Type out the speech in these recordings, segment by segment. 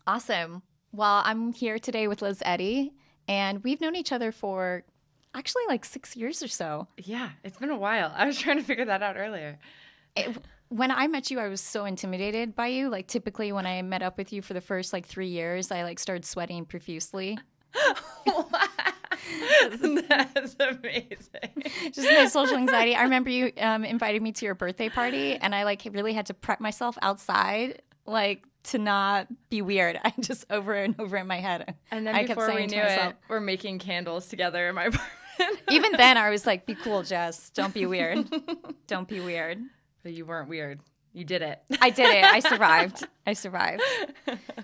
Awesome. Well, I'm here today with Liz Eddy, and we've known each other for actually like 6 years or so. Yeah, it's been a while. I was trying to figure that out earlier. When I met you, I was so intimidated by you. Like typically when I met up with you for the first 3 years, I started sweating profusely. That's amazing. Just my social anxiety. I remember you invited me to your birthday party, and I really had to prep myself outside to not be weird. I just over and over in my head. And then I before kept we saying knew to myself, it, we're making candles together in my apartment. even then, I was like, be cool, Jess. Don't be weird. Don't be weird. But you weren't weird. You did it. I did it. I survived.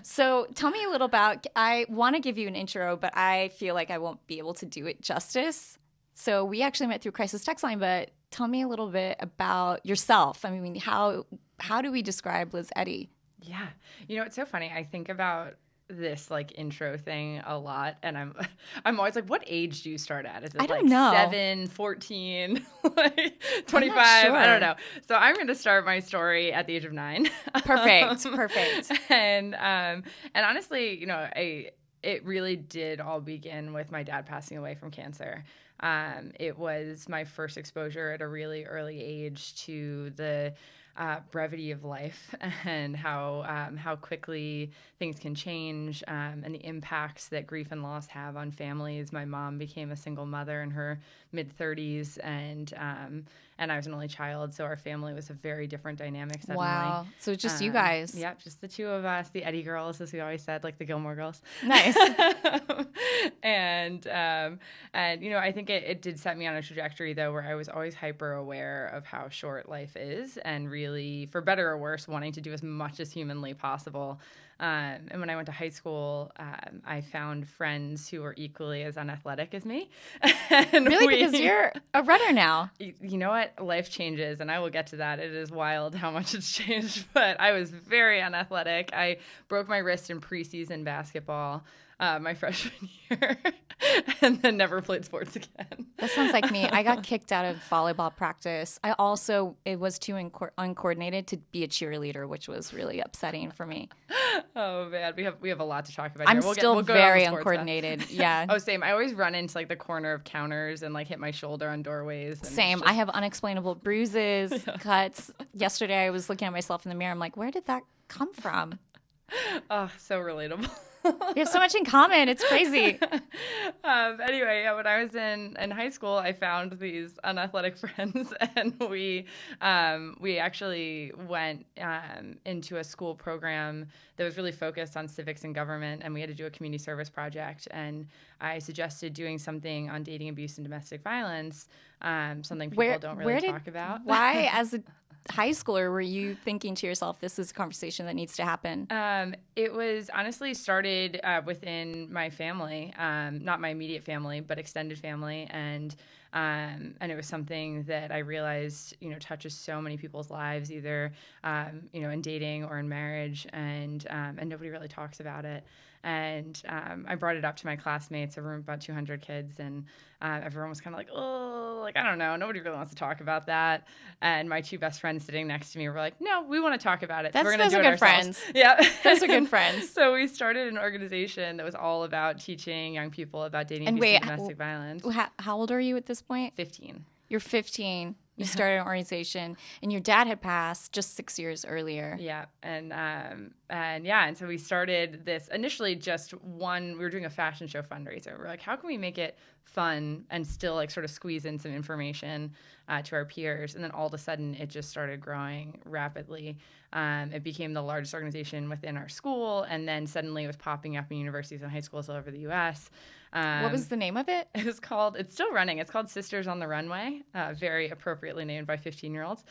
So tell me a little about, I want to give you an intro, but I feel like I won't be able to do it justice. So we actually met through Crisis Text Line, but tell me a little bit about yourself. I mean, how do we describe Liz Eddy? Yeah. It's so funny. I think about this intro thing a lot, and I'm always like, what age do you start at? Is it I don't know. 7, 14, 25? Sure. I don't know. So I'm going to start my story at the age of 9. Perfect. And honestly, it really did all begin with my dad passing away from cancer. It was my first exposure at a really early age to the brevity of life and how quickly things can change, and the impacts that grief and loss have on families. My mom became a single mother in her mid-30s, and I was an only child, so our family was a very different dynamic suddenly. Wow. So just you guys. Yep, just the two of us, the Eddy girls, as we always said, like the Gilmore Girls. Nice. And I think it did set me on a trajectory, though, where I was always hyper aware of how short life is, and really, for better or worse, wanting to do as much as humanly possible. And when I went to high school, I found friends who were equally as unathletic as me. And really? Because you're a runner now. You know what? Life changes, and I will get to that. It is wild how much it's changed, but I was very unathletic. I broke my wrist in preseason basketball my freshman year, and then never played sports again. That sounds like me. I got kicked out of volleyball practice. It was too uncoordinated to be a cheerleader, which was really upsetting for me. Oh man, we have a lot to talk about. I'm here. still very uncoordinated. Yeah. Oh, same. I always run into the corner of counters and hit my shoulder on doorways. And same. I have unexplainable bruises, cuts. Yesterday, I was looking at myself in the mirror. I'm like, where did that come from? Oh, so relatable. We have so much in common. It's crazy. Anyway, when I was in high school, I found these unathletic friends, and we actually went into a school program that was really focused on civics and government, and we had to do a community service project. And I suggested doing something on dating abuse and domestic violence, something people don't really talk about. Why, as a high schooler, were you thinking to yourself, this is a conversation that needs to happen? It was honestly started within my family, not my immediate family, but extended family. And it was something that I realized, touches so many people's lives, either, in dating or in marriage, and nobody really talks about it. And I brought it up to my classmates, a room of about 200 kids, and everyone was kind of like, oh, I don't know. Nobody really wants to talk about that. And my two best friends sitting next to me were like, no, we want to talk about it. So we're going to do it ourselves. Friends. Yeah. Those are good friends. So we started an organization that was all about teaching young people about dating abuse and domestic violence. How old are you at this point? 15. You're 15. You started an organization, and your dad had passed just 6 years earlier. Yeah, and so we started this initially we were doing a fashion show fundraiser. We're like, how can we make it fun and still sort of squeeze in some information to our peers? And then all of a sudden, it just started growing rapidly. It became the largest organization within our school, and then suddenly it was popping up in universities and high schools all over the U.S. What was the name of it? It's still running. It's called Sisters on the Runway, very appropriately named by 15-year-olds.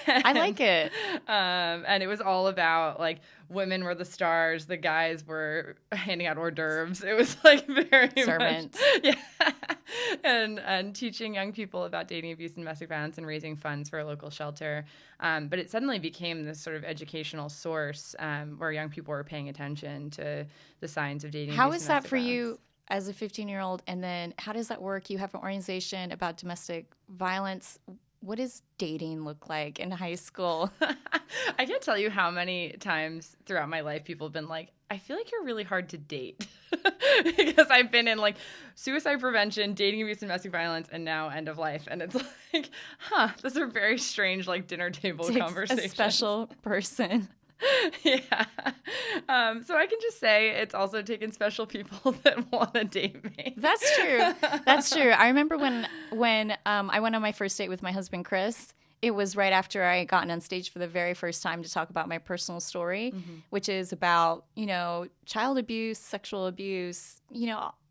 I like it. And it was all about women were the stars, the guys were handing out hors d'oeuvres. It was very servants. Much, yeah. And teaching young people about dating abuse and domestic violence and raising funds for a local shelter. But it suddenly became this sort of educational source where young people were paying attention to the signs of dating abuse and domestic violence. How is that for you as a 15-year-old? And then how does that work? You have an organization about domestic violence. What does dating look like in high school? I can't tell you how many times throughout my life people have been like, I feel like you're really hard to date because I've been in like suicide prevention, dating abuse and domestic violence, and now end of life. And it's like, those are very strange, like dinner table conversations. A special person. Yeah. So I can just say it's also taken special people that want to date me. That's true. That's true. I remember when I went on my first date with my husband, Chris. It was right after I had gotten on stage for the very first time to talk about my personal story, which is about, child abuse, sexual abuse,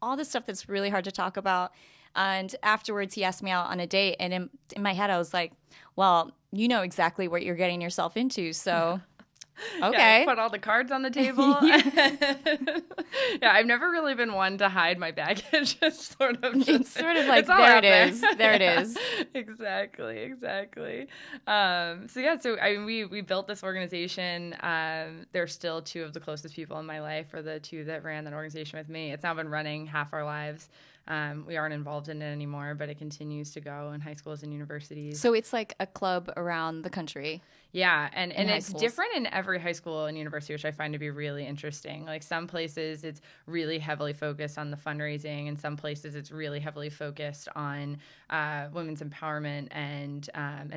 all the stuff that's really hard to talk about. And afterwards, he asked me out on a date. And in my head, I was like, well, you know exactly what you're getting yourself into. So, okay. Yeah, put all the cards on the table. Yeah, I've never really been one to hide my baggage. It's sort of like, there it is. There it is. Exactly. So we built this organization. They're still two of the closest people in my life, or the two that ran that organization with me. It's now been running half our lives. We aren't involved in it anymore, but it continues to go in high schools and universities. So it's like a club around the country. Yeah, and it's different in every high school and university, which I find to be really interesting. Like some places it's really heavily focused on the fundraising, and some places it's really heavily focused on women's empowerment and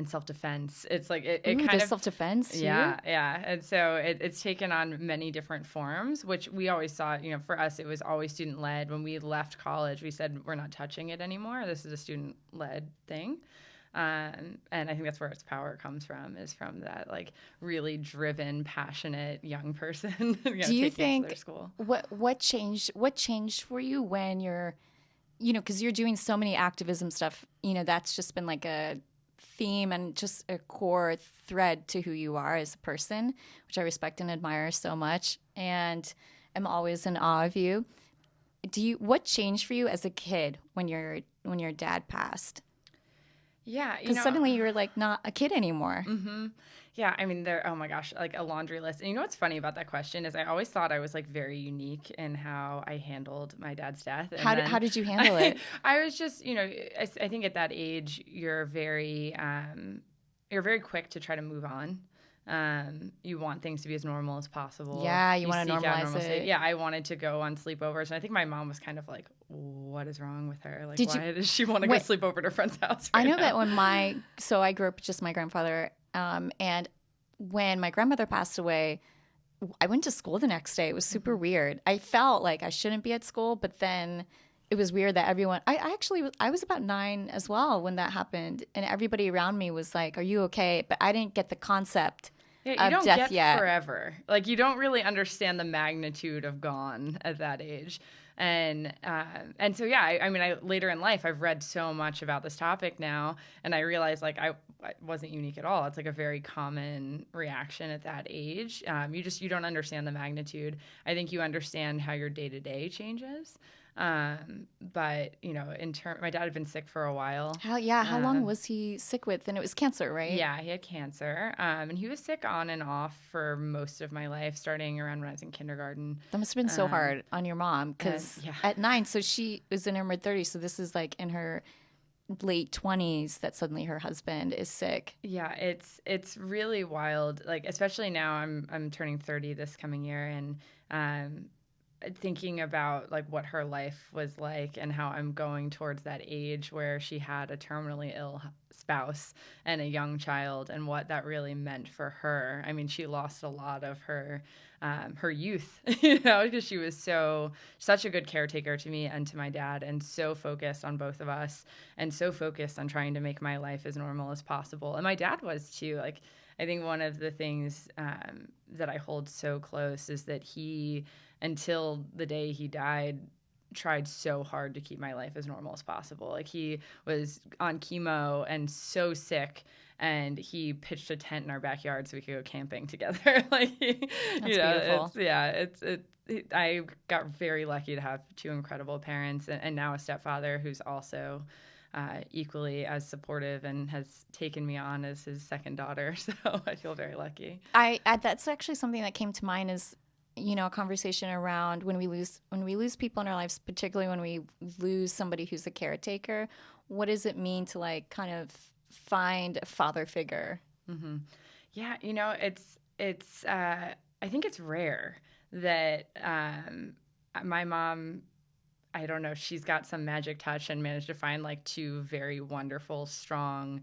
self-defense. It's like it kind of self-defense too? Yeah. And so it's taken on many different forms, which we always saw, for us it was always student-led. When we left college, we said we're not touching it anymore. This is a student-led thing. And I think that's where its power comes from, is from that like really driven, passionate young person. Do you think their school. What changed for you when you're, because you're doing so many activism stuff, that's just been like a theme and just a core thread to who you are as a person, which I respect and admire so much, and I'm always in awe of you. What changed for you as a kid when your dad passed? Yeah, because suddenly you're like not a kid anymore. Mm-hmm. Yeah, I mean, oh my gosh, like a laundry list. And what's funny about that question is I always thought I was like very unique in how I handled my dad's death. And how did you handle it? I was just, I think at that age you're very quick to try to move on. You want things to be as normal as possible. Yeah, you want to normalize it. Yeah, I wanted to go on sleepovers, and I think my mom was kind of like, "What is wrong with her? Like, why does she want to go sleep over at her friend's house?" I know that when I grew up with just my grandfather, and when my grandmother passed away, I went to school the next day. It was super weird. I felt like I shouldn't be at school, but then it was weird that everyone. I was about 9 as well when that happened, and everybody around me was like, "Are you okay?" But I didn't get the concept. Yeah, you don't get forever. Like, you don't really understand the magnitude of gone at that age. And so, yeah, I later in life, I've read so much about this topic now, and I realized, like, I wasn't unique at all. It's, like, a very common reaction at that age. You don't understand the magnitude. I think you understand how your day-to-day changes. But, my dad had been sick for a while. How long was he sick with? And it was cancer, right? Yeah, he had cancer. And he was sick on and off for most of my life, starting around when I was in kindergarten. That must have been so hard on your mom, because at 9, so she was in her mid-30s, so this is like in her late 20s that suddenly her husband is sick. Yeah, it's really wild. Like, especially now, I'm turning 30 this coming year, and thinking about like what her life was like and how I'm going towards that age where she had a terminally ill spouse and a young child, and what that really meant for her. I mean, she lost a lot of her youth, because she was such a good caretaker to me and to my dad, and so focused on both of us, and so focused on trying to make my life as normal as possible. And my dad was too. Like, I think one of the things that I hold so close is that he, until the day he died, tried so hard to keep my life as normal as possible. Like, he was on chemo and so sick, and he pitched a tent in our backyard so we could go camping together. Like, That's beautiful. I got very lucky to have two incredible parents, and now a stepfather who's also equally as supportive and has taken me on as his second daughter. So I feel very lucky. That's actually something that came to mind is, a conversation around when we lose people in our lives, particularly when we lose somebody who's a caretaker. What does it mean to like kind of find a father figure? Mm-hmm. Yeah, it's I think it's rare. that my mom, I don't know, she's got some magic touch and managed to find like two very wonderful, strong,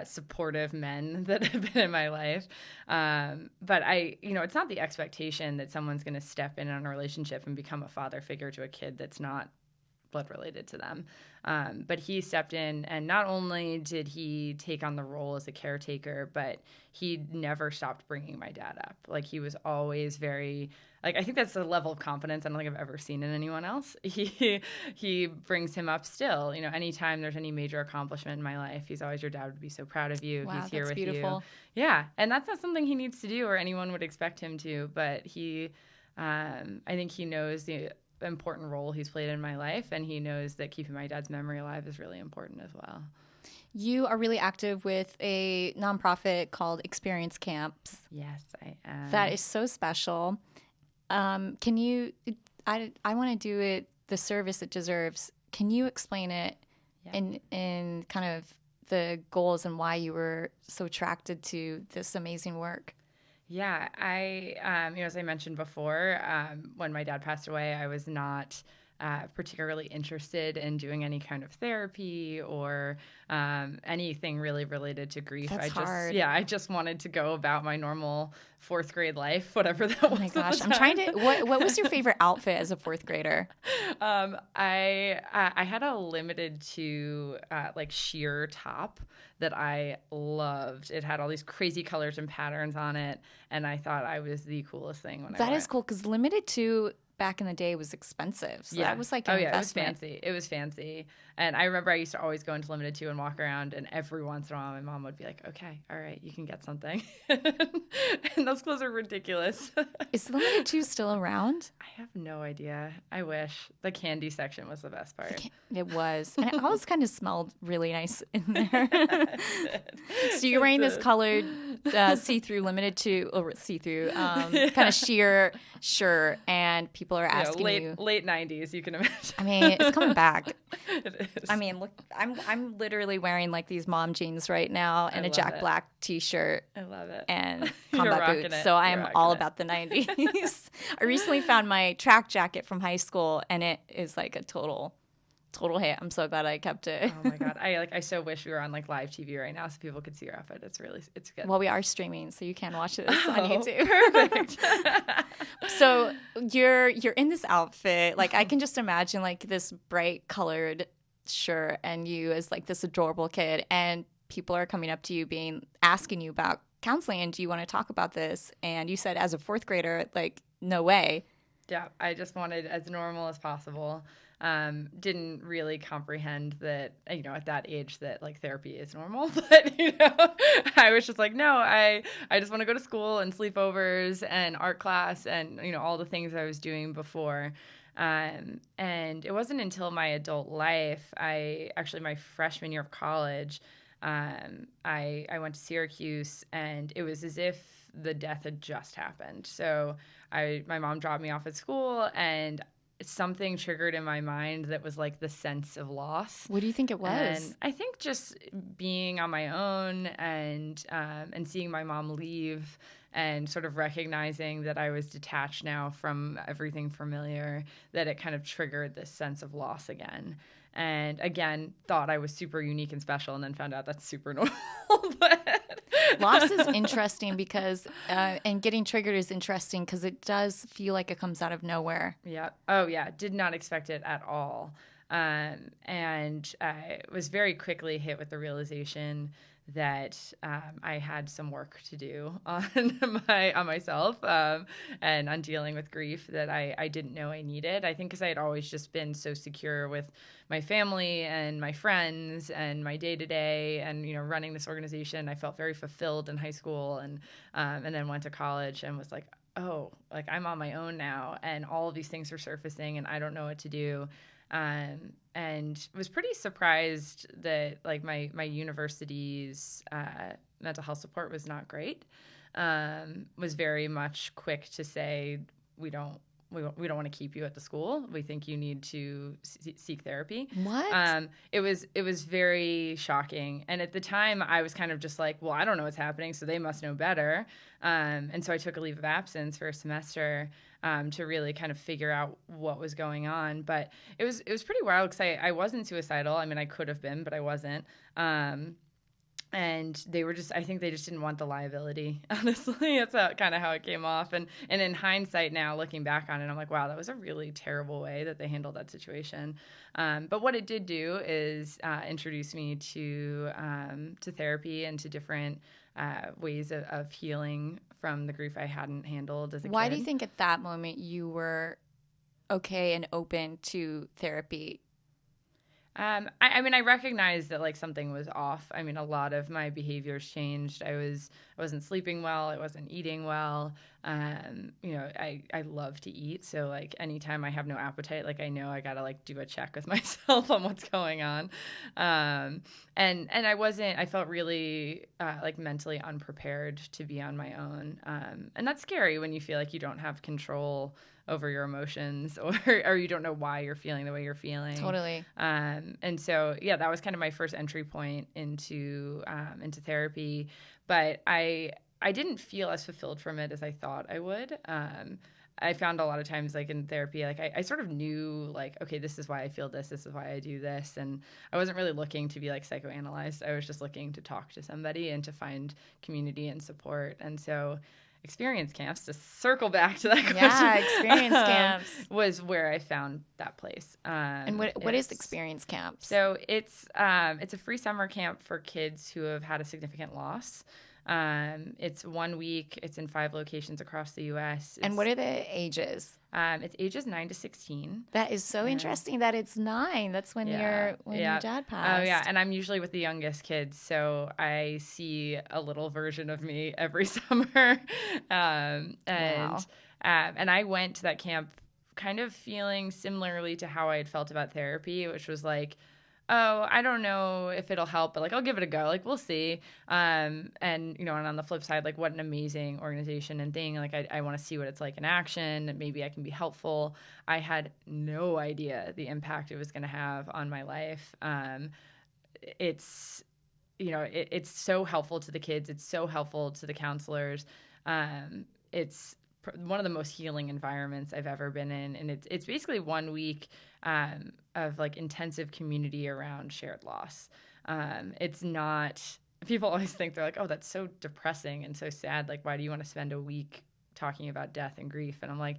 supportive men that have been in my life. But it's not the expectation that someone's going to step in on a relationship and become a father figure to a kid that's not blood related to them. But he stepped in, and not only did he take on the role as a caretaker, but he never stopped bringing my dad up. Like, he was always very, like, I think that's a level of confidence I don't think I've ever seen in anyone else. He brings him up still. Anytime there's any major accomplishment in my life, he's always, your dad would be so proud of you. Wow, he's here that's with beautiful. you. Yeah, and that's not something he needs to do or anyone would expect him to, but I think he knows the important role he's played in my life, and he knows that keeping my dad's memory alive is really important as well. You are really active with a nonprofit called Experience Camps. Yes, I am. That is so special. Can you, I want to do it the service it deserves. Can you explain it in kind of the goals and why you were so attracted to this amazing work? Yeah, as I mentioned before, when my dad passed away, I was not particularly interested in doing any kind of therapy or anything really related to grief. That's hard. I just wanted to go about my normal fourth grade life, whatever that was. Oh my gosh, I'm trying to. What was your favorite outfit as a fourth grader? I had a limited to like sheer top that I loved. It had all these crazy colors and patterns on it, and I thought I was the coolest thing when I went. That is cool, because limited to back in the day was expensive. So that was like an investment. It was fancy. And I remember I used to always go into Limited 2 and walk around, and every once in a while my mom would be like, okay, all right, you can get something. And those clothes are ridiculous. Is Limited 2 still around? I have no idea. I wish. The candy section was the best part. It was. And it always kind of smelled really nice in there. So you're wearing this colored see-through Limited 2, or see-through, kind of sheer shirt, and people are asking you. Late 90s, you can imagine. I mean, it's coming back. It is. I mean, look, I'm literally wearing like these mom jeans right now and a Jack Black t-shirt. I love it. And combat boots. So I'm all about the 90s. I recently found my track jacket from high school, and it is like a total hit. I'm so glad I kept it. Oh my God. I so wish we were on like live TV right now so people could see your outfit. It's good. Well, we are streaming, so you can watch this on YouTube. Perfect. So you're in this outfit. Like, I can just imagine like this bright colored shirt and you as like this adorable kid, and people are coming up to you asking you about counseling, and do you want to talk about this? And you said, as a fourth grader, like, no way. Yeah, I just wanted as normal as possible. Didn't really comprehend that, at that age that like therapy is normal, but I was just like, no, I just want to go to school and sleepovers and art class and, all the things I was doing before. And it wasn't until my adult life, my freshman year of college, I went to Syracuse, and it was as if the death had just happened. So my mom dropped me off at school, and something triggered in my mind that was like the sense of loss. What do you think it was? And I think just being on my own and seeing my mom leave and sort of recognizing that I was detached now from everything familiar, that it kind of triggered this sense of loss again. And again, thought I was super unique and special, and then found out that's super normal. Loss is interesting because, and getting triggered is interesting because it does feel like it comes out of nowhere. Yeah. Oh, yeah. Did not expect it at all. And I was very quickly hit with the realization that I had some work to do on myself and on dealing with grief that I didn't know I needed. I think because I had always just been so secure with my family and my friends and my day-to-day and, running this organization. I felt very fulfilled in high school and then went to college and was like, oh, like I'm on my own now, and all of these things are surfacing and I don't know what to do. And was pretty surprised that like my university's mental health support was not great. Was very much quick to say, we don't we don't want to keep you at the school. We think you need to seek therapy. What? It was very shocking. And at the time I was kind of just like, well, I don't know what's happening, so they must know better. And so I took a leave of absence for a semester to really kind of figure out what was going on. But it was pretty wild because I wasn't suicidal. I mean, I could have been, but I wasn't. And they were I think they just didn't want the liability, honestly. That's kind of how it came off. And in hindsight now, looking back on it, I'm like, wow, that was a really terrible way that they handled that situation. But what it did do is introduce me to therapy and to different ways of healing from the grief I hadn't handled as a kid. Why do you think at that moment you were okay and open to therapy? I mean, I recognized that like something was off. I mean, a lot of my behaviors changed. I wasn't sleeping well. I wasn't eating well. You know, I love to eat. So like anytime I have no appetite, like I know I got to like do a check with myself on what's going on. And I felt really like mentally unprepared to be on my own. And that's scary when you feel like you don't have control over your emotions or you don't know why you're feeling the way you're feeling. Totally. And so, yeah, that was kind of my first entry point into therapy. But I didn't feel as fulfilled from it as I thought I would. I found a lot of times, like in therapy, like I sort of knew, like, okay, this is why I feel this is why I do this. And I wasn't really looking to be like psychoanalyzed. I was just looking to talk to somebody and to find community and support. And so experience camps, to circle back to that question. Yeah, experience camps was where I found that place. And what is experience camps? So it's a free summer camp for kids who have had a significant loss. It's 1 week. It's in 5 locations across the U.S. And what are the ages? It's ages 9 to 16. That is so interesting that it's 9. That's when your dad passed. Oh yeah, and I'm usually with the youngest kids, so I see a little version of me every summer. Wow. And I went to that camp kind of feeling similarly to how I had felt about therapy, which was like, oh, I don't know if it'll help, but like I'll give it a go. Like we'll see. And you know, and on the flip side, like what an amazing organization and thing. Like I want to see what it's like in action. Maybe I can be helpful. I had no idea the impact it was going to have on my life. It's so helpful to the kids. It's so helpful to the counselors. It's one of the most healing environments I've ever been in, and it's basically 1 week of like intensive community around shared loss. It's not. People always think, they're like, oh, that's so depressing and so sad. Like, why do you want to spend a week talking about death and grief? And I'm like,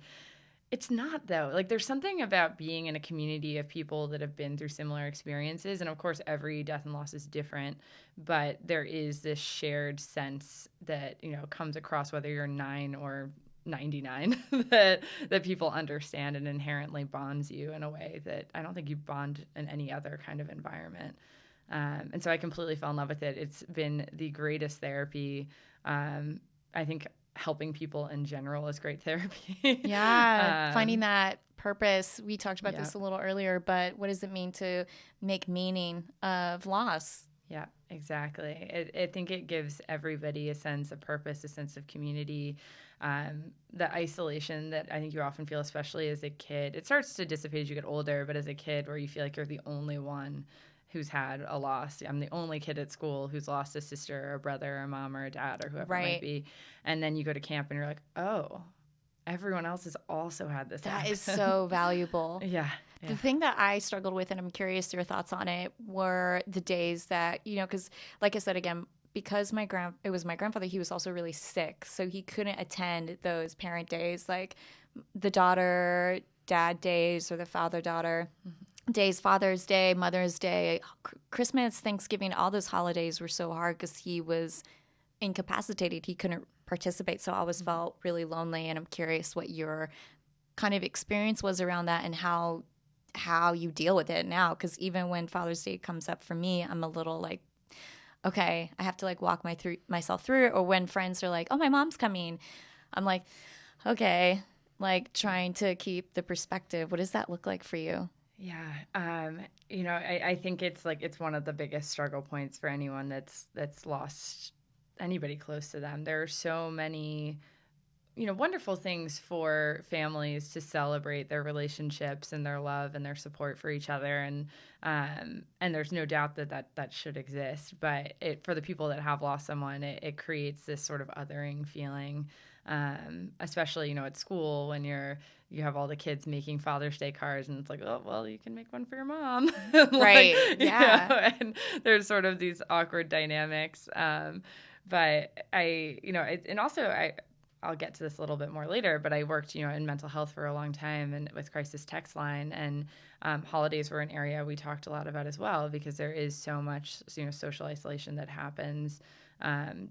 it's not, though. Like, there's something about being in a community of people that have been through similar experiences. And of course, every death and loss is different, but there is this shared sense that, you know, comes across whether you're 9 or 99 that people understand and inherently bonds you in a way that I don't think you bond in any other kind of environment. And so I completely fell in love with it. It's been the greatest therapy. I think helping people in general is great therapy. Yeah, finding that purpose. We talked about this a little earlier, but what does it mean to make meaning of loss? Yeah, exactly. I think it gives everybody a sense of purpose, a sense of community. The isolation that I think you often feel, especially as a kid, it starts to dissipate as you get older, but as a kid where you feel like you're the only one who's had a loss. I'm the only kid at school who's lost a sister or a brother or a mom or a dad or whoever it might be. And then you go to camp and you're like, oh, everyone else has also had this. That is so valuable. Yeah. The thing that I struggled with, and I'm curious your thoughts on it, were the days that, you know, because like I said, again, because it was my grandfather, he was also really sick. So he couldn't attend those parent days, like the daughter-dad days or the father-daughter days, Father's Day, Mother's Day, Christmas, Thanksgiving, all those holidays were so hard because he was incapacitated. He couldn't participate. So I always felt really lonely. And I'm curious what your kind of experience was around that and how you deal with it now. Because even when Father's Day comes up for me, I'm a little like, okay, I have to like walk myself through it. Or when friends are like, oh, my mom's coming, I'm like, okay, like trying to keep the perspective. What does that look like for you? Yeah. You know, I think it's one of the biggest struggle points for anyone that's lost anybody close to them. There are so many wonderful things for families to celebrate their relationships and their love and their support for each other. And there's no doubt that should exist. But for the people that have lost someone, it creates this sort of othering feeling, especially, at school when you have all the kids making Father's Day cards, and it's like, oh, well, you can make one for your mom. Right. Yeah. And there's sort of these awkward dynamics. But I'll get to this a little bit more later, but I worked, in mental health for a long time and with Crisis Text Line, and holidays were an area we talked a lot about as well, because there is so much, social isolation that happens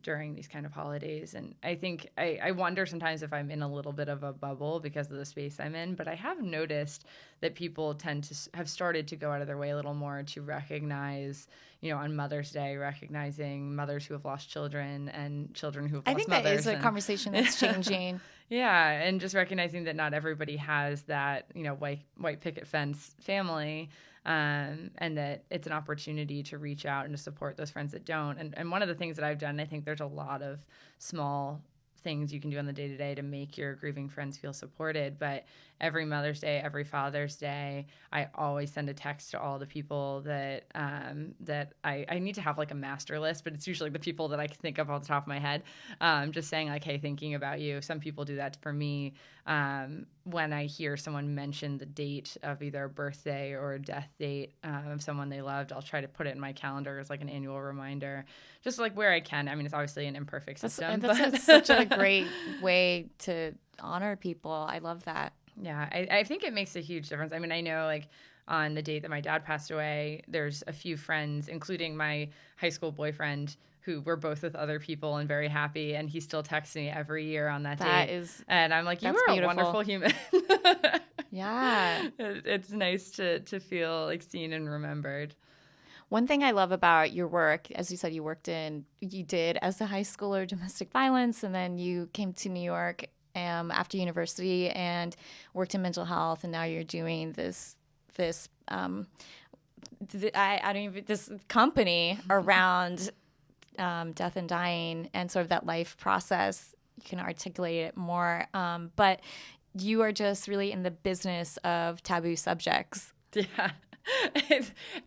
during these kind of holidays. And I think I wonder sometimes if I'm in a little bit of a bubble because of the space I'm in, but I have noticed that people tend to have started to go out of their way a little more to recognize, on Mother's Day, recognizing mothers who have lost children and children who have lost mothers. I think that is a conversation that's changing. Yeah, and just recognizing that not everybody has that, white picket fence family, and that it's an opportunity to reach out and to support those friends that don't. And one of the things that I've done, I think there's a lot of small things you can do on the day-to-day to make your grieving friends feel supported. But every Mother's Day, every Father's Day, I always send a text to all the people that I need to have like a master list, but it's usually the people that I can think of off the top of my head, just saying like, hey, thinking about you. Some people do that for me. When I hear someone mention the date of either a birthday or a death date of someone they loved, I'll try to put it in my calendar as like an annual reminder, just like where I can. I mean, it's obviously an imperfect system. That's such a great way to honor people. I love that. Yeah, I think it makes a huge difference. I mean, I know like on the date that my dad passed away, there's a few friends, including my high school boyfriend, who were both with other people and very happy, and he still texts me every year on that date. And I'm like, you are a wonderful human. Yeah. It's nice to feel like seen and remembered. One thing I love about your work, as you said, you did as a high schooler domestic violence, and then you came to New York after university and worked in mental health, and now you're doing this company around death and dying and sort of that life process. You can articulate it more, but you are just really in the business of taboo subjects. Yeah.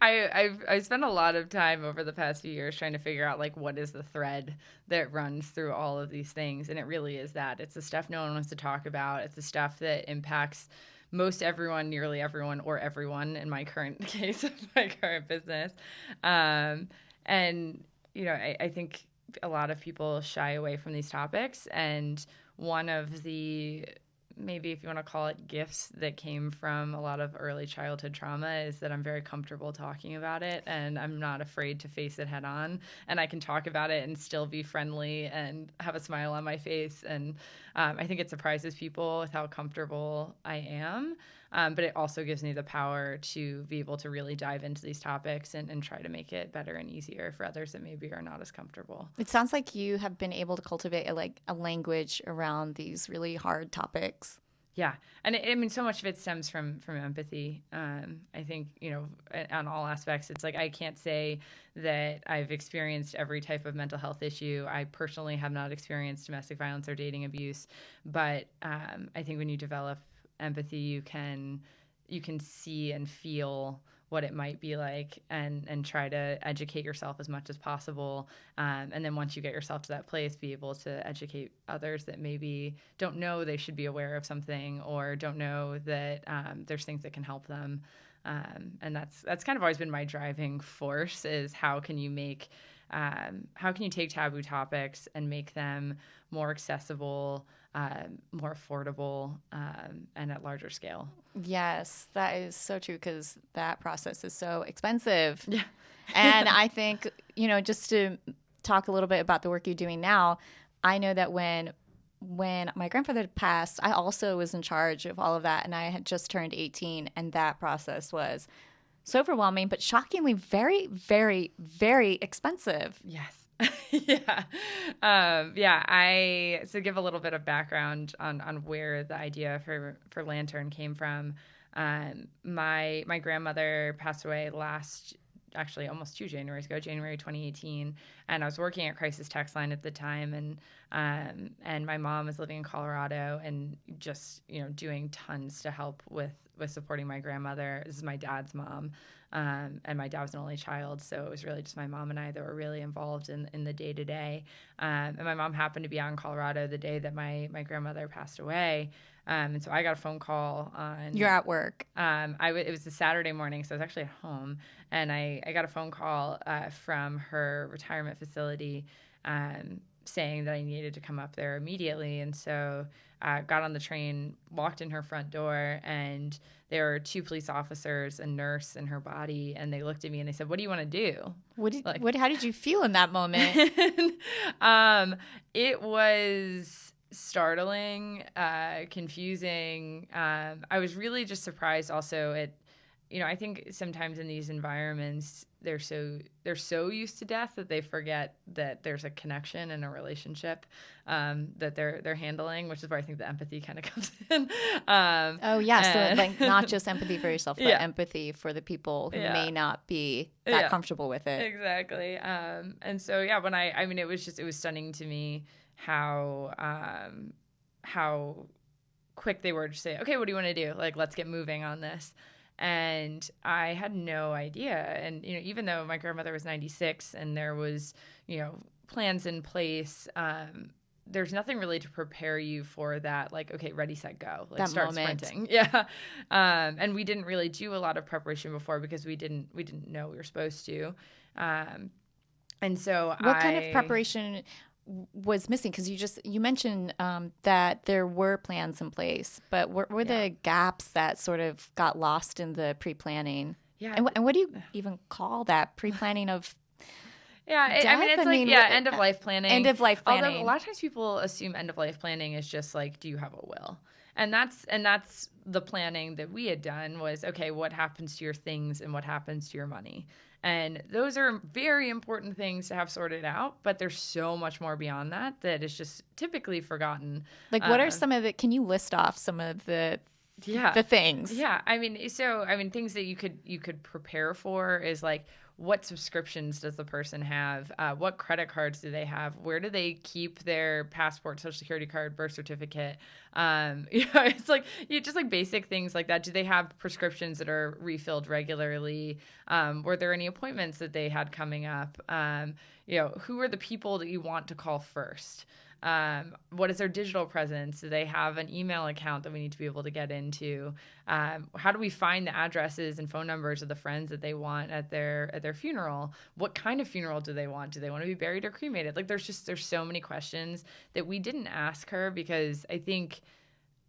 I've spent a lot of time over the past few years trying to figure out like what is the thread that runs through all of these things, and it really is that it's the stuff no one wants to talk about. It's the stuff that impacts most everyone, nearly everyone, or everyone in my current case of my current business. And I think a lot of people shy away from these topics, and one of the, maybe if you want to call it, gifts that came from a lot of early childhood trauma is that I'm very comfortable talking about it, and I'm not afraid to face it head on, and I can talk about it and still be friendly and have a smile on my face. And I think it surprises people with how comfortable I am. But it also gives me the power to be able to really dive into these topics and try to make it better and easier for others that maybe are not as comfortable. It sounds like you have been able to cultivate a language around these really hard topics. Yeah. And I mean, so much of it stems from empathy. I think, on all aspects, it's like I can't say that I've experienced every type of mental health issue. I personally have not experienced domestic violence or dating abuse. But I think when you develop empathy, you can see and feel what it might be like and try to educate yourself as much as possible. And then once you get yourself to that place, be able to educate others that maybe don't know they should be aware of something or don't know that there's things that can help them. And that's kind of always been my driving force is how can you take taboo topics and make them more accessible, more affordable, and at larger scale. Yes, that is so true because that process is so expensive. Yeah. And I think, just to talk a little bit about the work you're doing now, I know that when my grandfather passed, I also was in charge of all of that, and I had just turned 18, and that process was so overwhelming, but shockingly very, very, very expensive. Yes. Yeah. So give a little bit of background on where the idea for Lantern came from. My grandmother passed away actually almost 2 Januaries ago, January 2018. and I was working at Crisis Text Line at the time, and my mom was living in Colorado and just, doing tons to help with supporting my grandmother. This is my dad's mom. And my dad was an only child, so it was really just my mom and I that were really involved in the day-to-day. And my mom happened to be out in Colorado the day that my grandmother passed away. And so I got a phone call on... You're at work. It was a Saturday morning, so I was actually at home. And I got a phone call from her retirement facility saying that I needed to come up there immediately. And so I got on the train, walked in her front door, and there were 2 police officers, a nurse, and her body. And they looked at me and they said, "What do you want to do?" How did you feel in that moment? It was startling, confusing. I was really just surprised also at, I think sometimes in these environments, they're so used to death that they forget that there's a connection and a relationship that they're handling, which is where I think the empathy kind of comes in. So like not just empathy for yourself, but empathy for the people who may not be that comfortable with it. Exactly. And so when it was stunning to me how quick they were to say, "Okay, what do you want to do? Like, let's get moving on this." And I had no idea. And, even though my grandmother was 96 and there was, plans in place, there's nothing really to prepare you for that. Like, okay, ready, set, go. Like, that start moment. Sprinting. Yeah. And we didn't really do a lot of preparation before because we didn't know we were supposed to. And so what kind of preparation was missing? Because you mentioned that there were plans in place, but were the gaps that sort of got lost in the pre-planning? Yeah. And what do you even call that? Pre-planning of death? End of life planning. End of life planning. Although a lot of times people assume end of life planning is just like, do you have a will? And that's the planning that we had done was, okay, what happens to your things and what happens to your money? And those are very important things to have sorted out, but there's so much more beyond that is just typically forgotten. Like, what are some of the? Can you list off some of the things? Yeah, things that you could prepare for is like, what subscriptions does the person have? What credit cards do they have? Where do they keep their passport, social security card, birth certificate? It's like just like basic things like that. Do they have prescriptions that are refilled regularly? Were there any appointments that they had coming up? Who are the people that you want to call first? What is their digital presence? Do they have an email account that we need to be able to get into? How do we find the addresses and phone numbers of the friends that they want at their funeral? What kind of funeral do they want? Do they want to be buried or cremated? Like there's so many questions that we didn't ask her because I think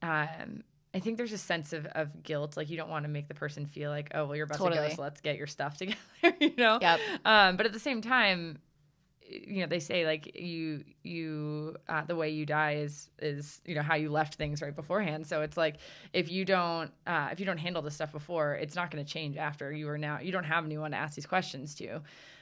there's a sense of guilt. Like you don't want to make the person feel like, oh, well, you're about to go, so let's get your stuff together, Yep. But at the same time, they say like you the way you die is how you left things right beforehand. So it's like if you don't handle this stuff before, it's not going to change after you don't have anyone to ask these questions to.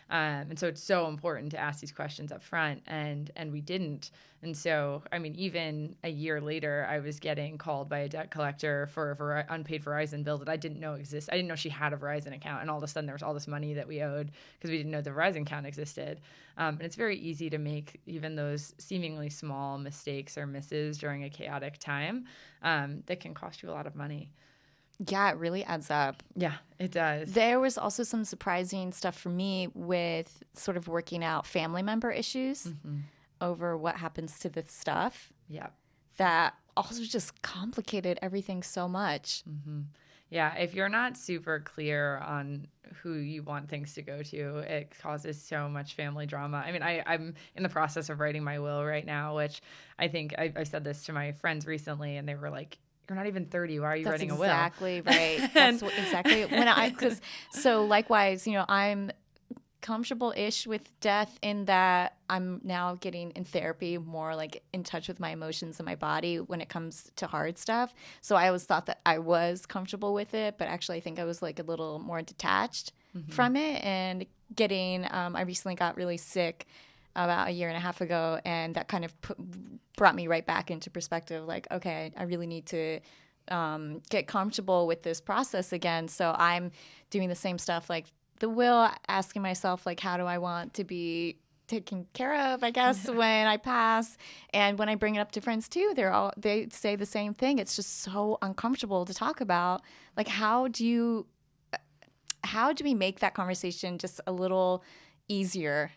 And so it's so important to ask these questions up front, and we didn't. And so, even a year later, I was getting called by a debt collector for an unpaid Verizon bill that I didn't know existed. I didn't know she had a Verizon account, and all of a sudden there was all this money that we owed because we didn't know the Verizon account existed. And it's very easy to make even those seemingly small mistakes or misses during a chaotic time that can cost you a lot of money. Yeah, it really adds up. Yeah, it does. There was also some surprising stuff for me with sort of working out family member issues over what happens to this stuff. Yeah. That also just complicated everything so much. Mm-hmm. Yeah, if you're not super clear on who you want things to go to, it causes so much family drama. I'm in the process of writing my will right now, which I think I said this to my friends recently, and they were like, "You're not even 30. Why are you writing a will?" Exactly right. That's exactly so likewise, I'm comfortable-ish with death in that I'm now getting in therapy more like in touch with my emotions and my body when it comes to hard stuff. So I always thought that I was comfortable with it, but actually I think I was like a little more detached from it. And I recently got really sick about a year and a half ago, and that kind of brought me right back into perspective. Like, okay, I really need to get comfortable with this process again. So I'm doing the same stuff, like the will, asking myself, like, how do I want to taken care of, I guess, when I pass. And when I bring it up to friends too, they say the same thing. It's just so uncomfortable to talk about. Like, how do we make that conversation just a little easier?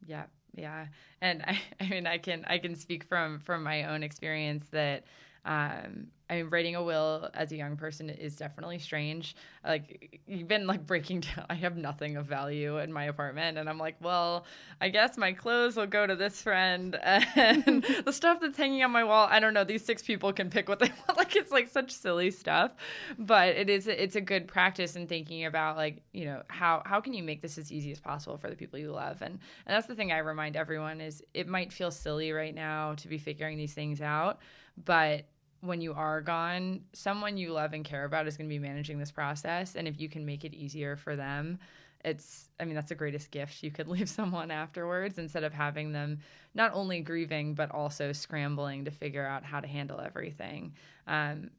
Yeah. Yeah. And I mean, I can speak from my own experience that, I mean, writing a will as a young person is definitely strange. Like, even like breaking down, I have nothing of value in my apartment. And I'm like, well, I guess my clothes will go to this friend, and the stuff that's hanging on my wall, I don't know, these 6 people can pick what they want. Like, it's like such silly stuff. But it's a good practice in thinking about, like, you know, how can you make this as easy as possible for the people you love? And that's the thing I remind everyone is it might feel silly right now to be figuring these things out, but when you are gone, someone you love and care about is going to be managing this process. And if you can make it easier for them, that's the greatest gift you could leave someone afterwards, instead of having them not only grieving, but also scrambling to figure out how to handle everything. And,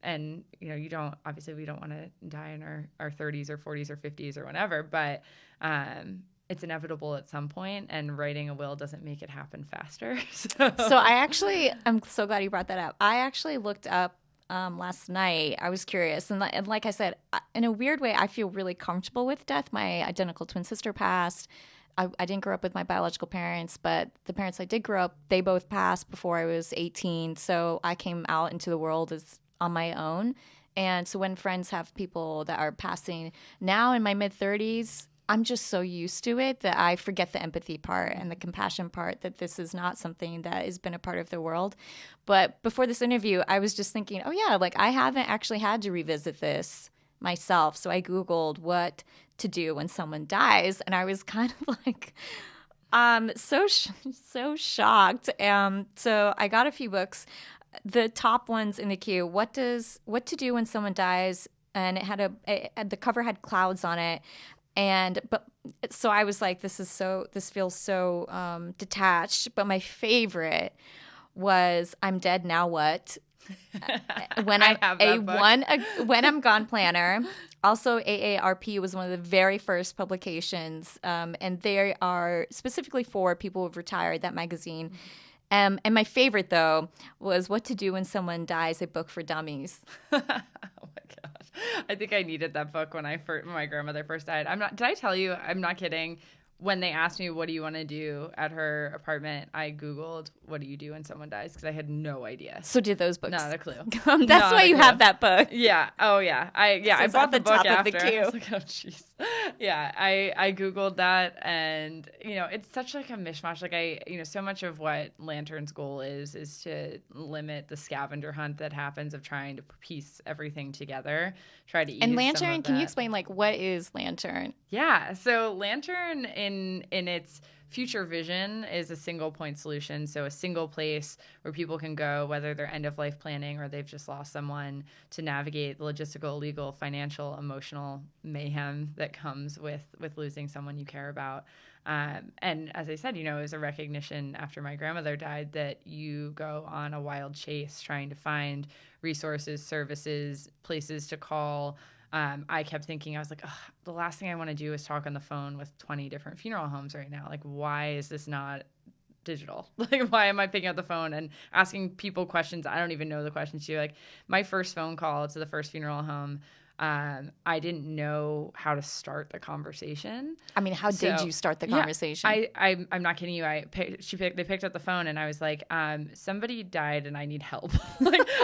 you know, we don't want to die in our 30s or 40s or 50s or whatever, but it's inevitable at some point, and writing a will doesn't make it happen faster. So I'm so glad you brought that up. I actually looked up last night. I was curious. And like I said, in a weird way, I feel really comfortable with death. My identical twin sister passed. I didn't grow up with my biological parents, but the parents I did grow up, they both passed before I was 18. So I came out into the world as on my own. And so when friends have people that are passing now in my mid-30s, I'm just so used to it that I forget the empathy part and the compassion part, that this is not something that has been a part of the world. But before this interview, I was just thinking, oh yeah, like I haven't actually had to revisit this myself. So I Googled what to do when someone dies, and I was kind of like, so shocked. So I got a few books. The top ones in the queue: What to Do When Someone Dies, and it had the cover had clouds on it. So I was like, this feels so detached. But my favorite was I'm Dead Now What? When I'm Gone Planner. Also, AARP was one of the very first publications, and they are specifically for people who've retired, that magazine. And my favorite, though, was What to Do When Someone Dies, a book for dummies. Oh my gosh. I think I needed that book when my grandmother first died. Did I tell you? I'm not kidding. When they asked me, what do you want to do at her apartment, I Googled, what do you do when someone dies? Because I had no idea. So did those books. Not a clue. That's why you have that book. Yeah. Oh, yeah. I bought the book after. Of the queue. I was like, oh, jeez. Yeah. I Googled that, and, you know, it's such like a mishmash. Like so much of what Lantern's goal is to limit the scavenger hunt that happens of trying to piece everything together, try to ease And Lantern, some of can you that. explain, like, what is Lantern? Yeah. So Lantern in its future vision is a single point solution. So a single place where people can go, whether they're end of life planning or they've just lost someone, to navigate the logistical, legal, financial, emotional mayhem that comes with losing someone you care about. And as I said, it was a recognition after my grandmother died that you go on a wild chase trying to find resources, services, places to call. I kept thinking, I was like, the last thing I want to do is talk on the phone with 20 different funeral homes right now. Like, why is this not digital? Like, why am I picking up the phone and asking people questions I don't even know the questions to? Like, my first phone call to the first funeral home, I didn't know how to start the conversation. I mean, how did you start the conversation? I'm not kidding you. They picked up the phone, and I was like, somebody died and I need help.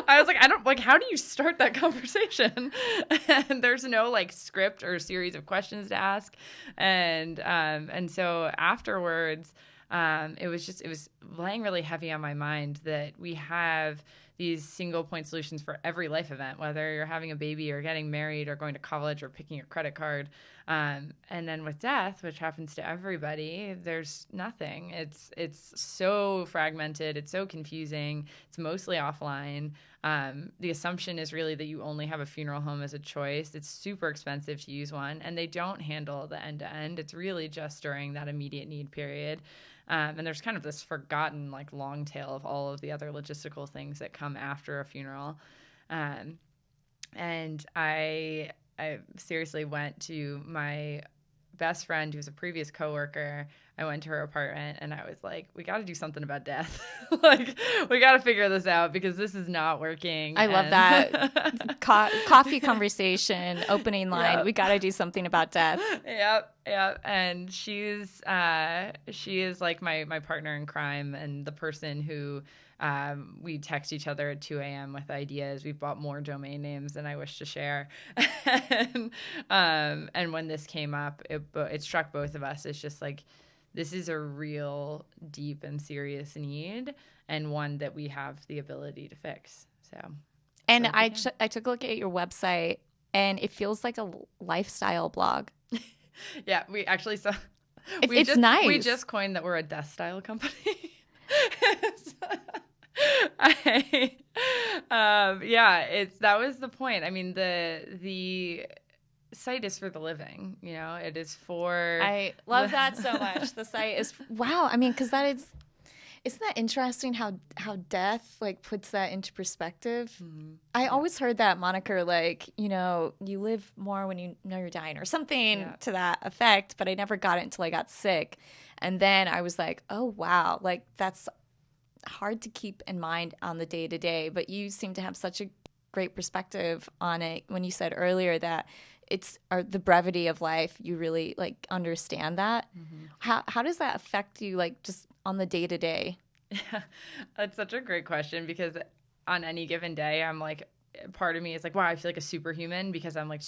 I was like, how do you start that conversation? And there's no like script or series of questions to ask. And so afterwards, it was laying really heavy on my mind that we have these single point solutions for every life event, whether you're having a baby or getting married or going to college or picking your credit card. And then with death, which happens to everybody, there's nothing. It's so fragmented. It's so confusing. It's mostly offline. The assumption is really that you only have a funeral home as a choice. It's super expensive to use one, and they don't handle the end-to-end. It's really just during that immediate need period. And there's kind of this forgotten like long tail of all of the other logistical things that come after a funeral. And I seriously went to my best friend who was a previous coworker. I went to her apartment and I was like, we got to do something about death. Like, we got to figure this out because this is not working. I love that. Coffee conversation, opening line. Yep. We got to do something about death. Yep. And she is like my partner in crime and the person who we text each other at 2 a.m. with ideas. We've bought more domain names than I wish to share. And when this came up, it struck both of us. It's just like, this is a real deep and serious need and one that we have the ability to fix. So, and I took a look at your website and it feels like a lifestyle blog. Yeah, we actually saw. It's nice. We just coined that we're a death style company. That was the point. I mean, the site is for the living, it is for. I love that so much. The site is, wow. I mean, because isn't that interesting how death like puts that into perspective? Mm-hmm. I always heard that moniker, like, you live more when you know you're dying or something to that effect, but I never got it until I got sick. And then I was like, oh, wow, like that's hard to keep in mind on the day-to-day, but you seem to have such a great perspective on it when you said earlier that it's the brevity of life. You really like understand that. Mm-hmm. How does that affect you, like just on the day-to-day? Yeah, that's such a great question because on any given day, I'm like, part of me is like, wow, I feel like a superhuman because I'm like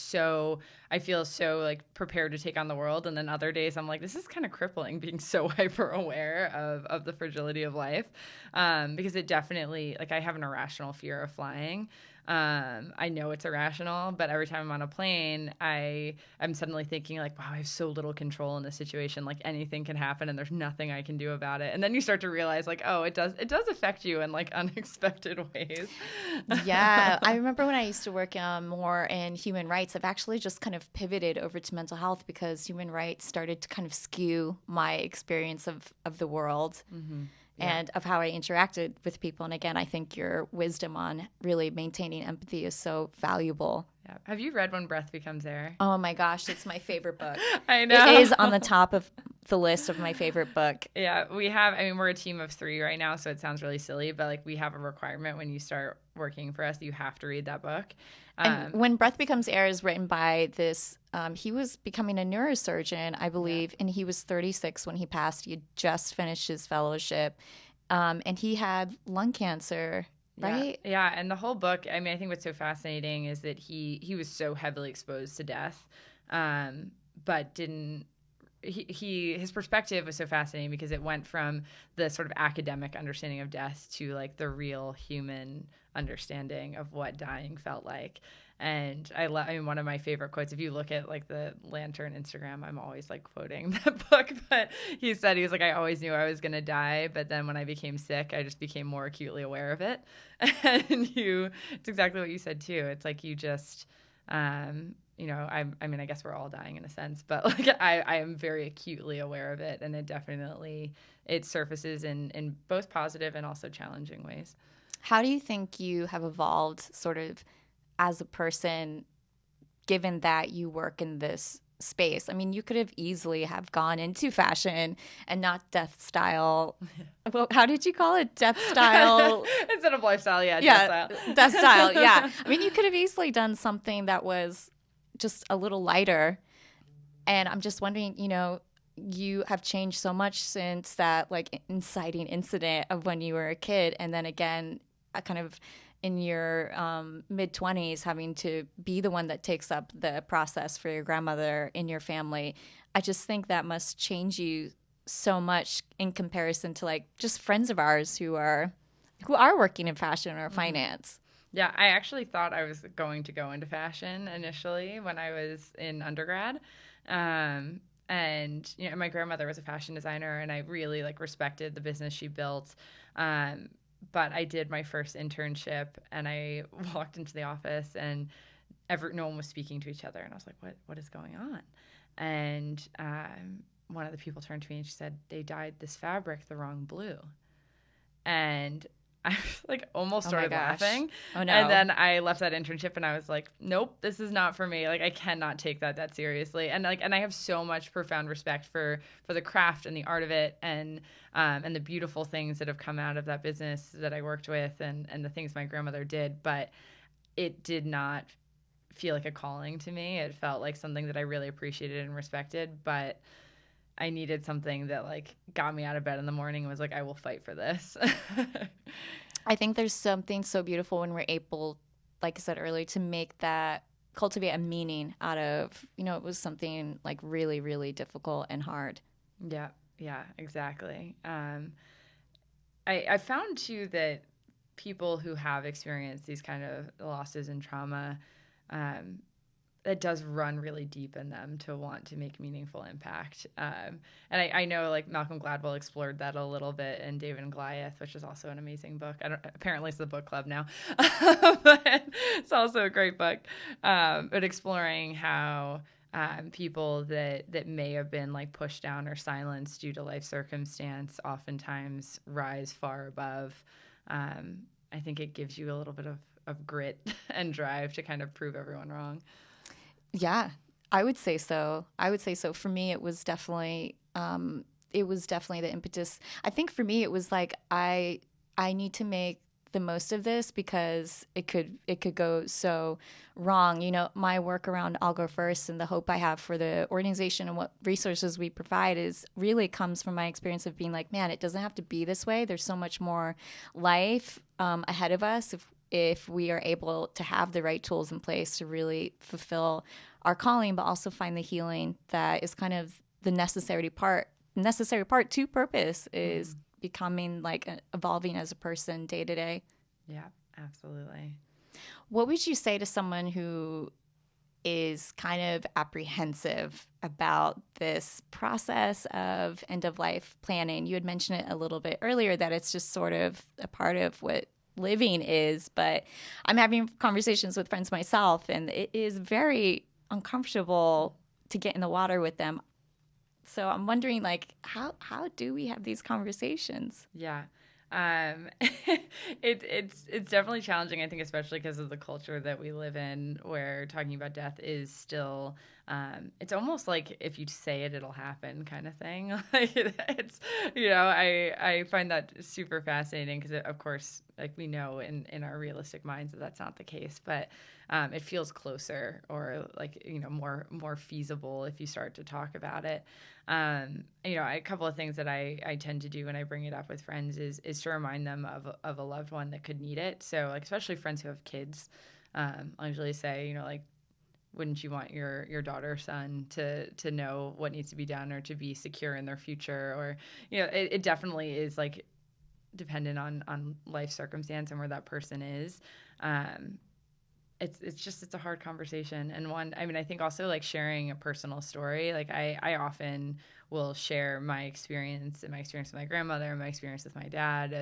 I feel so like prepared to take on the world. And then other days I'm like, this is kind of crippling being so hyper aware of the fragility of life. Because it definitely, like I have an irrational fear of flying. I know it's irrational, but every time I'm on a plane, I'm suddenly thinking like, wow, I have so little control in this situation. Like anything can happen and there's nothing I can do about it. And then you start to realize like, oh, it does affect you in like unexpected ways. Yeah. I remember when I used to work more in human rights, I've actually just kind of pivoted over to mental health because human rights started to kind of skew my experience of the world. Mm-hmm. And of how I interacted with people. And again, I think your wisdom on really maintaining empathy is so valuable. Yeah. Have you read When Breath Becomes Air? Oh my gosh, it's my favorite book. I know. It is on the top of the list of my favorite book. Yeah, we're a team of 3 right now, so it sounds really silly, but like we have a requirement when you start working for us, you have to read that book. And When Breath Becomes Air is written by this, he was becoming a neurosurgeon, I believe, and he was 36 when he passed. He had just finished his fellowship, and he had lung cancer, right? Yeah, and the whole book, I mean, I think what's so fascinating is that he was so heavily exposed to death, but didn't. His perspective was so fascinating because it went from the sort of academic understanding of death to like the real human understanding of what dying felt like. And I mean, one of my favorite quotes, if you look at like the Lantern Instagram, I'm always like quoting that book, but he was like, I always knew I was going to die. But then when I became sick, I just became more acutely aware of it. And it's exactly what you said too. It's like, you just, I mean, I guess we're all dying in a sense, but like I am very acutely aware of it, and it surfaces in both positive and also challenging ways. How do you think you have evolved sort of as a person, given that you work in this space? I mean, you could have easily have gone into fashion and not death style. Well, how did you call it? Death style? Instead of lifestyle, death style. Death style, yeah. I mean, you could have easily done something that was just a little lighter. And I'm just wondering, you have changed so much since that like inciting incident of when you were a kid. And then again, kind of in your mid-20s, having to be the one that takes up the process for your grandmother in your family. I just think that must change you so much in comparison to like just friends of ours who are working in fashion or finance. Yeah, I actually thought I was going to go into fashion initially when I was in undergrad. And my grandmother was a fashion designer, and I really like respected the business she built. But I did my first internship, and I walked into the office, and no one was speaking to each other, and I was like, "What is going on?" And one of the people turned to me and she said, "They dyed this fabric the wrong blue," and I like almost started laughing. Oh no. And then I left that internship and I was like, nope, this is not for me. Like I cannot take that seriously. And I have so much profound respect for the craft and the art of it and the beautiful things that have come out of that business that I worked with and the things my grandmother did, but it did not feel like a calling to me. It felt like something that I really appreciated and respected, but I needed something that like got me out of bed in the morning and was like, I will fight for this. I think there's something so beautiful when we're able, like I said earlier, to cultivate a meaning out of, it was something like really, really difficult and hard. Yeah, exactly. I found too that people who have experienced these kind of losses and trauma, it does run really deep in them to want to make meaningful impact. And I know like Malcolm Gladwell explored that a little bit in David and Goliath, which is also an amazing book. Apparently it's the book club now, but it's also a great book. But exploring how people that may have been like pushed down or silenced due to life circumstance oftentimes rise far above. I think it gives you a little bit of grit and drive to kind of prove everyone wrong. Yeah, I would say so. For me, it was definitely the impetus. I think for me, it was like I need to make the most of this because it could go so wrong. My work around I'll Go First and the hope I have for the organization and what resources we provide is really comes from my experience of being like, man, it doesn't have to be this way. There's so much more life ahead of us if we are able to have the right tools in place to really fulfill our calling, but also find the healing that is kind of the necessary part to purpose is becoming like evolving as a person day to day. Yeah, absolutely. What would you say to someone who is kind of apprehensive about this process of end of life planning? You had mentioned it a little bit earlier that it's just sort of a part of what living is, but I'm having conversations with friends myself and it is very uncomfortable to get in the water with them. So I'm wondering like how do we have these conversations? Yeah. It's definitely challenging, I think, especially because of the culture that we live in where talking about death is still it's almost like if you say it, it'll happen kind of thing. Like it's, I find that super fascinating because, of course, like we know in our realistic minds that that's not the case, but it feels closer or like, more feasible if you start to talk about it. A couple of things that I tend to do when I bring it up with friends is to remind them of a loved one that could need it. So like, especially friends who have kids, I'll usually say, like, wouldn't you want your daughter or son to know what needs to be done or to be secure in their future? Or, it definitely is like dependent on life circumstance and where that person is. It's a hard conversation. And I think also like sharing a personal story, like I often will share my experience with my grandmother and my experience with my dad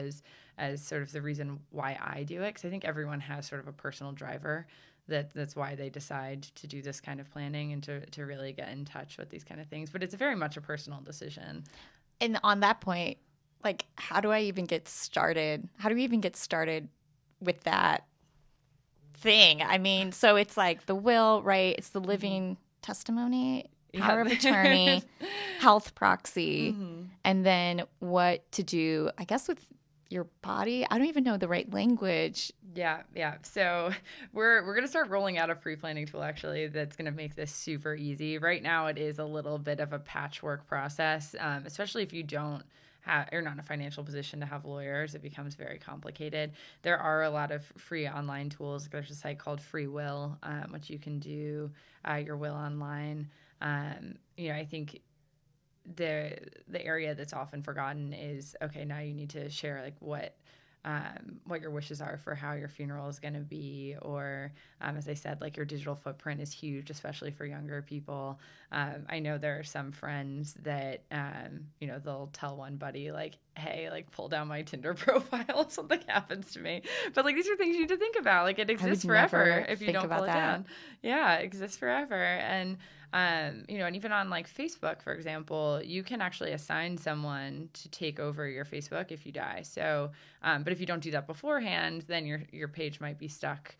as sort of the reason why I do it. Cause I think everyone has sort of a personal driver that's why they decide to do this kind of planning and to really get in touch with these kind of things. But it's very much a personal decision. And on that point, like, how do I even get started? How do we even get started with that thing? I mean, so it's like the will, right? It's the living testimony, power of attorney, health proxy, and then what to do, I guess, with your body. I don't even know the right language. Yeah. So we're going to start rolling out a pre-planning tool actually that's going to make this super easy. Right now it is a little bit of a patchwork process, especially if you don't are not in a financial position to have lawyers. It becomes very complicated. There are a lot of free online tools. There's a site called Free Will, which you can do your will online. I think the area that's often forgotten is, okay, now you need to share like what your wishes are for how your funeral is going to be, or as I said, like your digital footprint is huge, especially for younger people. I know there are some friends that they'll tell one buddy like, hey, like pull down my Tinder profile if something happens to me. But like these are things you need to think about. Like it exists forever if you don't pull it down. Yeah, it exists forever. And you know, and even on like Facebook, for example, you can actually assign someone to take over your Facebook if you die. So, but if you don't do that beforehand, then your page might be stuck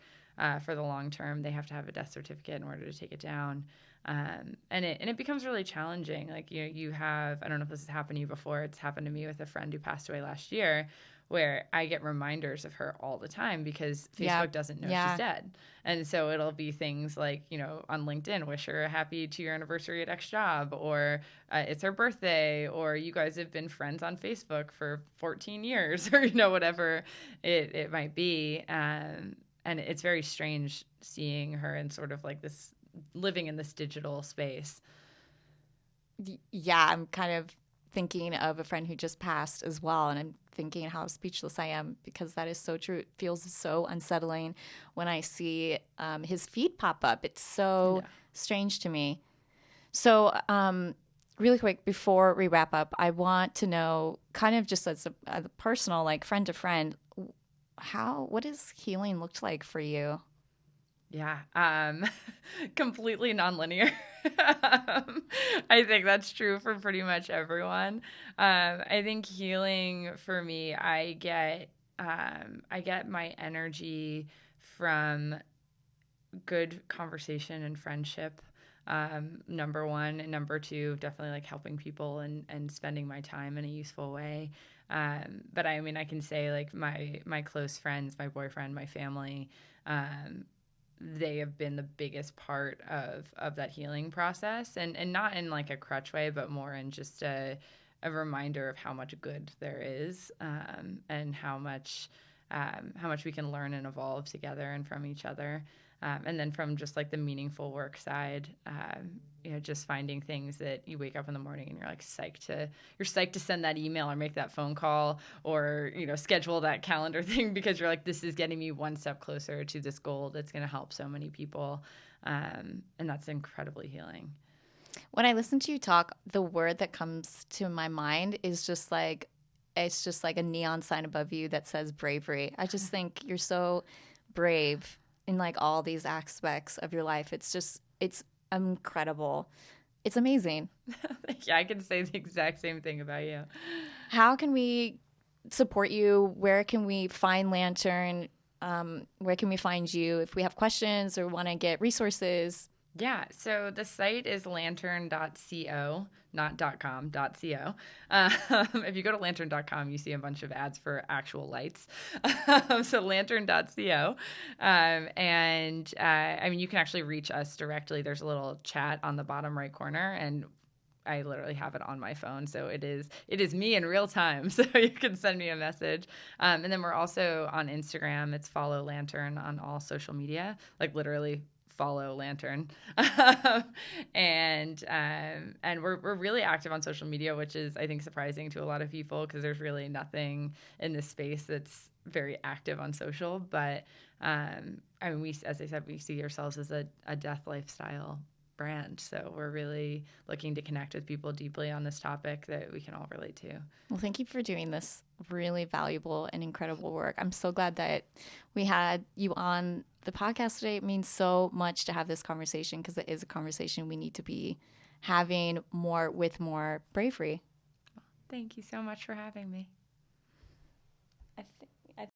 for the long term. They have to have a death certificate in order to take it down. And it becomes really challenging. Like you have, I don't know if this has happened to you before. It's happened to me with a friend who passed away last year, where I get reminders of her all the time because Facebook doesn't know she's dead. And so it'll be things like, you know, on LinkedIn, wish her a happy 2-year anniversary at X job, or it's her birthday, or you guys have been friends on Facebook for 14 years, or, you know, whatever it might be. And it's very strange seeing her in sort of like this, living in this digital space. Yeah, I'm kind of thinking of a friend who just passed as well, and I'm thinking how speechless I am because that is so true. It feels so unsettling when I see his feed pop up. It's so strange to me. So really quick, before we wrap up, I want to know, kind of just as a personal, like friend to friend, what does healing looked like for you? Yeah, completely nonlinear. I think that's true for pretty much everyone. I think healing for me, I get my energy from good conversation and friendship. Number one, and number two, definitely like helping people and spending my time in a useful way. But I mean, I can say like my close friends, my boyfriend, my family, they have been the biggest part of that healing process, and not in like a crutch way, but more in just a reminder of how much good there is, and how much we can learn and evolve together and from each other. And then from just like the meaningful work side, you know, just finding things that you wake up in the morning and you're like psyched to send that email or make that phone call or, you know, schedule that calendar thing because you're like, this is getting me one step closer to this goal that's going to help so many people. And that's incredibly healing. When I listen to you talk, the word that comes to my mind is just like, it's just like a neon sign above you that says bravery. I just think you're so brave in like all these aspects of your life. It's incredible. It's amazing. Yeah, I can say the exact same thing about you. How can we support you? Where can we find Lantern? Where can we find you if we have questions or want to get resources? Yeah, so the site is lantern.co, not .com, .co. If you go to lantern.com, you see a bunch of ads for actual lights. So lantern.co. And I mean, you can actually reach us directly. There's a little chat on the bottom right corner, and I literally have it on my phone. So it is me in real time. So you can send me a message. And then we're also on Instagram. It's follow Lantern on all social media, like literally follow Lantern. And we're really active on social media, which is, I think, surprising to a lot of people because there's really nothing in this space that's very active on social. But I mean, as I said, we see ourselves as a death lifestyle brand. So we're really looking to connect with people deeply on this topic that we can all relate to. Well, thank you for doing this really valuable and incredible work. I'm so glad that we had you on the podcast today. It means so much to have this conversation because it is a conversation we need to be having more with more bravery. Thank you so much for having me.